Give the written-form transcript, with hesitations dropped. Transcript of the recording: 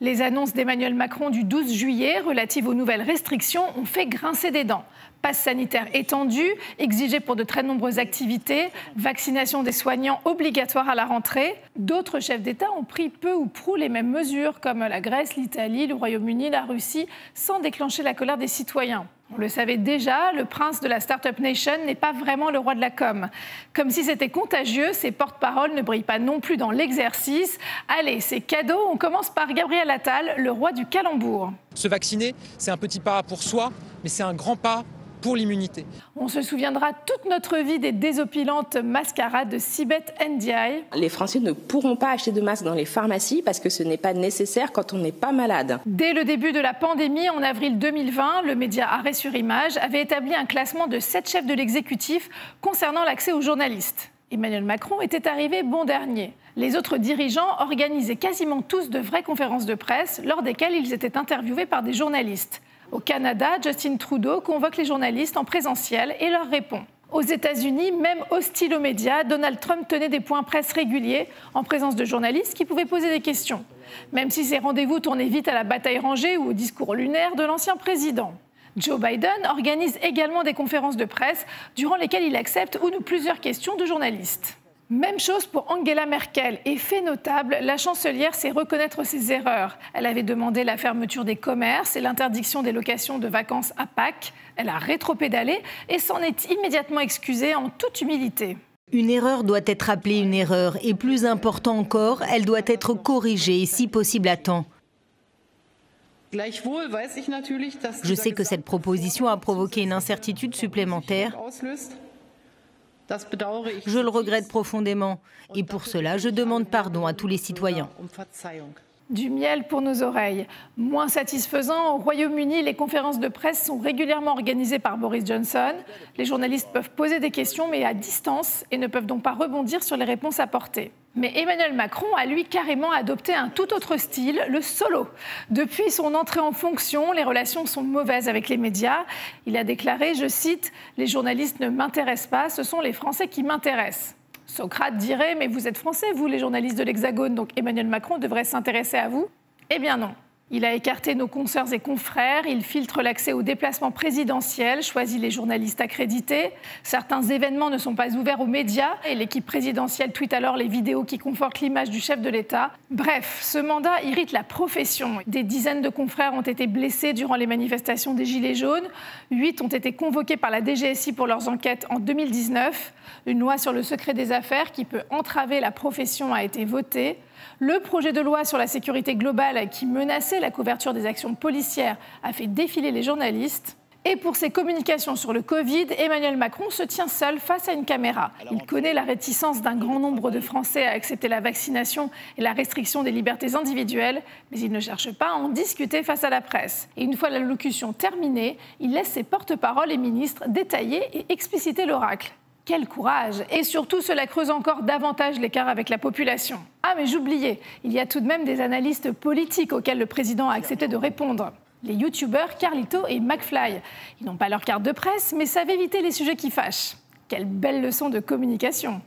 Les annonces d'Emmanuel Macron du 12 juillet relatives aux nouvelles restrictions ont fait grincer des dents. Passe sanitaire étendu, exigé pour de très nombreuses activités, vaccination des soignants obligatoire à la rentrée. D'autres chefs d'État ont pris peu ou prou les mêmes mesures, comme la Grèce, l'Italie, le Royaume-Uni, la Russie, sans déclencher la colère des citoyens. On le savait déjà, le prince de la Startup Nation n'est pas vraiment le roi de la com. Comme si c'était contagieux, ses porte-paroles ne brillent pas non plus dans l'exercice. Allez, c'est cadeau, on commence par Gabriel Attal, le roi du calembour. Se vacciner, c'est un petit pas pour soi, mais c'est un grand pas pour l'immunité. On se souviendra toute notre vie des désopilantes mascarades de Sibeth Ndiaye. Les Français ne pourront pas acheter de masques dans les pharmacies parce que ce n'est pas nécessaire quand on n'est pas malade. Dès le début de la pandémie, en avril 2020, le média Arrêt sur Image avait établi un classement de 7 chefs de l'exécutif concernant l'accès aux journalistes. Emmanuel Macron était arrivé bon dernier. Les autres dirigeants organisaient quasiment tous de vraies conférences de presse lors desquelles ils étaient interviewés par des journalistes. Au Canada, Justin Trudeau convoque les journalistes en présentiel et leur répond. Aux États-Unis, même hostile aux médias, Donald Trump tenait des points presse réguliers en présence de journalistes qui pouvaient poser des questions, même si ces rendez-vous tournaient vite à la bataille rangée ou au discours lunaire de l'ancien président. Joe Biden organise également des conférences de presse durant lesquelles il accepte une ou plusieurs questions de journalistes. Même chose pour Angela Merkel. Et fait notable, la chancelière sait reconnaître ses erreurs. Elle avait demandé la fermeture des commerces et l'interdiction des locations de vacances à Pâques. Elle a rétropédalé et s'en est immédiatement excusée en toute humilité. Une erreur doit être appelée une erreur et plus important encore, elle doit être corrigée, si possible à temps. Je sais que cette proposition a provoqué une incertitude supplémentaire. Je le regrette profondément et pour cela, je demande pardon à tous les citoyens. Du miel pour nos oreilles. Moins satisfaisant, au Royaume-Uni, les conférences de presse sont régulièrement organisées par Boris Johnson. Les journalistes peuvent poser des questions, mais à distance, et ne peuvent donc pas rebondir sur les réponses apportées. Mais Emmanuel Macron a, lui, carrément adopté un tout autre style, le solo. Depuis son entrée en fonction, les relations sont mauvaises avec les médias. Il a déclaré, je cite, « Les journalistes ne m'intéressent pas, ce sont les Français qui m'intéressent ». Socrate dirait « Mais vous êtes français, vous, les journalistes de l'Hexagone, donc Emmanuel Macron devrait s'intéresser à vous ». Eh bien non. Il a écarté nos consoeurs et confrères, il filtre l'accès aux déplacements présidentiels, choisit les journalistes accrédités. Certains événements ne sont pas ouverts aux médias et l'équipe présidentielle tweet alors les vidéos qui confortent l'image du chef de l'État. Bref, ce mandat irrite la profession. Des dizaines de confrères ont été blessés durant les manifestations des Gilets jaunes. 8 ont été convoqués par la DGSI pour leurs enquêtes en 2019. Une loi sur le secret des affaires qui peut entraver la profession a été votée. Le projet de loi sur la sécurité globale qui menaçait la couverture des actions policières a fait défiler les journalistes. Et pour ses communications sur le Covid, Emmanuel Macron se tient seul face à une caméra. Il connaît la réticence d'un grand nombre de Français à accepter la vaccination et la restriction des libertés individuelles, mais il ne cherche pas à en discuter face à la presse. Et une fois l'allocution terminée, il laisse ses porte-paroles et ministres détailler et expliciter l'oracle. Quel courage! Et surtout, cela creuse encore davantage l'écart avec la population. Ah, mais j'oubliais, il y a tout de même des analystes politiques auxquels le président a accepté de répondre. Les youtubeurs Carlito et McFly. Ils n'ont pas leur carte de presse, mais savent éviter les sujets qui fâchent. Quelle belle leçon de communication!